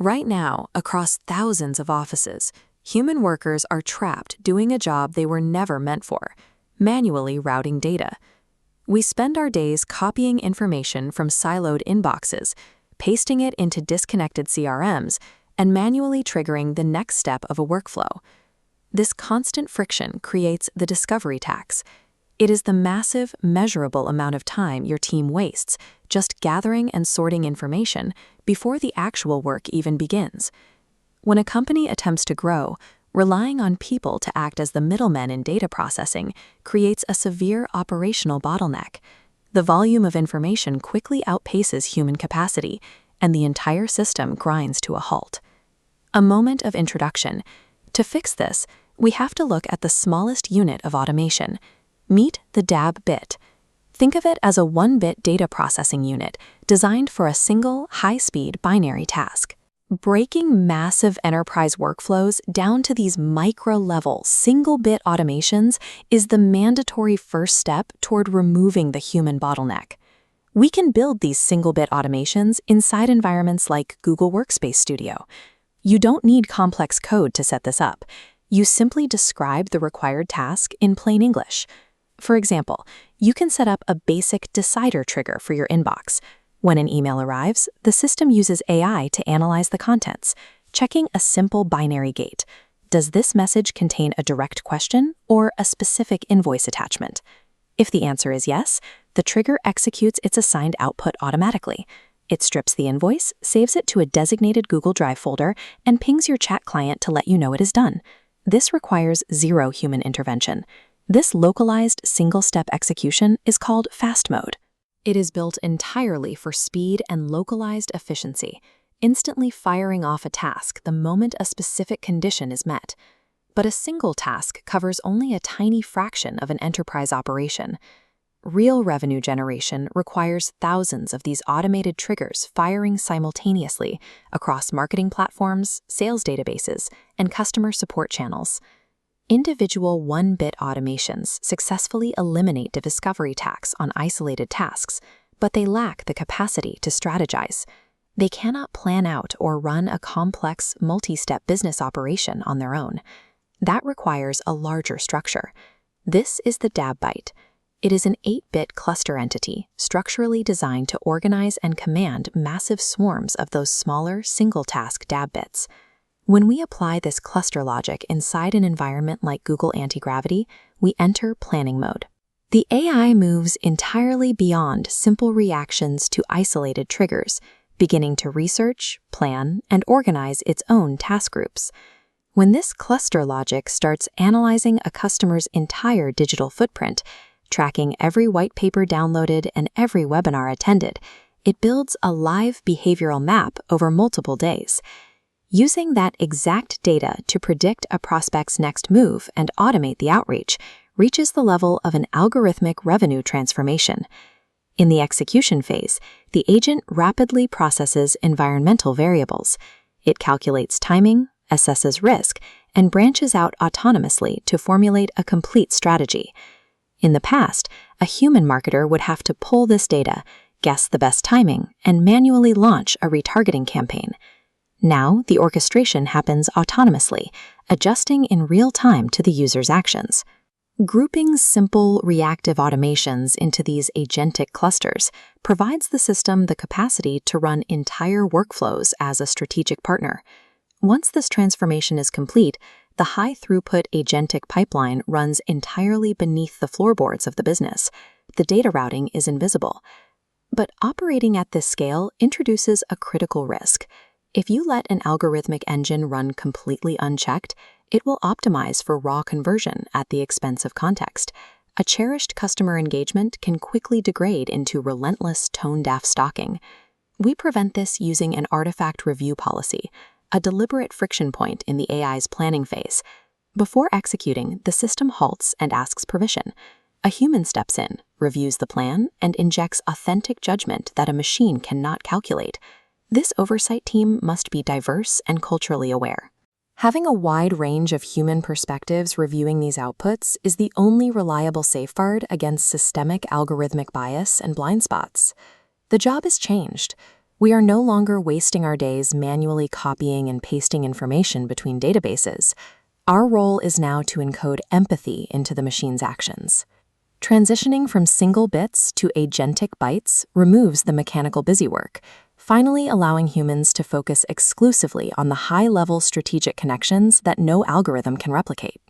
Right now, across thousands of offices, human workers are trapped doing a job they were never meant for, manually routing data. We spend our days copying information from siloed inboxes, pasting it into disconnected CRMs, and manually triggering the next step of a workflow. This constant friction creates the discovery tax. It is the massive, measurable amount of time your team wastes just gathering and sorting information before the actual work even begins. When a company attempts to grow, relying on people to act as the middlemen in data processing creates a severe operational bottleneck. The volume of information quickly outpaces human capacity, and the entire system grinds to a halt. A moment of introduction. To fix this, we have to look at the smallest unit of automation. Meet the DAB bit. Think of it as a 1-bit data processing unit designed for a single, high-speed binary task. Breaking massive enterprise workflows down to these micro-level, single-bit automations is the mandatory first step toward removing the human bottleneck. We can build these single-bit automations inside environments like Google Workspace Studio. You don't need complex code to set this up. You simply describe the required task in plain English. For example, you can set up a basic decider trigger for your inbox. When an email arrives, the system uses AI to analyze the contents, checking a simple binary gate. Does this message contain a direct question or a specific invoice attachment? If the answer is yes, the trigger executes its assigned output automatically. It strips the invoice, saves it to a designated Google Drive folder, and pings your chat client to let you know it is done. This requires zero human intervention. This localized single-step execution is called fast mode. It is built entirely for speed and localized efficiency, instantly firing off a task the moment a specific condition is met. But a single task covers only a tiny fraction of an enterprise operation. Real revenue generation requires thousands of these automated triggers firing simultaneously across marketing platforms, sales databases, and customer support channels. Individual 1-bit automations successfully eliminate the discovery tax on isolated tasks, but they lack the capacity to strategize. They cannot plan out or run a complex, multi-step business operation on their own. That requires a larger structure. This is the DAB byte. It is an 8-bit cluster entity structurally designed to organize and command massive swarms of those smaller, single-task DAB bits. When we apply this cluster logic inside an environment like Google Anti-Gravity, we enter planning mode. The AI moves entirely beyond simple reactions to isolated triggers, beginning to research, plan, and organize its own task groups. When this cluster logic starts analyzing a customer's entire digital footprint, tracking every white paper downloaded and every webinar attended, it builds a live behavioral map over multiple days. Using that exact data to predict a prospect's next move and automate the outreach reaches the level of an algorithmic revenue transformation. In the execution phase, the agent rapidly processes environmental variables. It calculates timing, assesses risk, and branches out autonomously to formulate a complete strategy. In the past, a human marketer would have to pull this data, guess the best timing, and manually launch a retargeting campaign. Now, the orchestration happens autonomously, adjusting in real time to the user's actions. Grouping simple, reactive automations into these agentic clusters provides the system the capacity to run entire workflows as a strategic partner. Once this transformation is complete, the high-throughput agentic pipeline runs entirely beneath the floorboards of the business. The data routing is invisible. But operating at this scale introduces a critical risk. If you let an algorithmic engine run completely unchecked, it will optimize for raw conversion at the expense of context. A cherished customer engagement can quickly degrade into relentless tone-deaf stalking. We prevent this using an artifact review policy, a deliberate friction point in the AI's planning phase. Before executing, the system halts and asks permission. A human steps in, reviews the plan, and injects authentic judgment that a machine cannot calculate. This oversight team must be diverse and culturally aware. Having a wide range of human perspectives reviewing these outputs is the only reliable safeguard against systemic algorithmic bias and blind spots. The job is changed. We are no longer wasting our days manually copying and pasting information between databases. Our role is now to encode empathy into the machine's actions. Transitioning from single bits to agentic bytes removes the mechanical busywork, finally allowing humans to focus exclusively on the high-level strategic connections that no algorithm can replicate.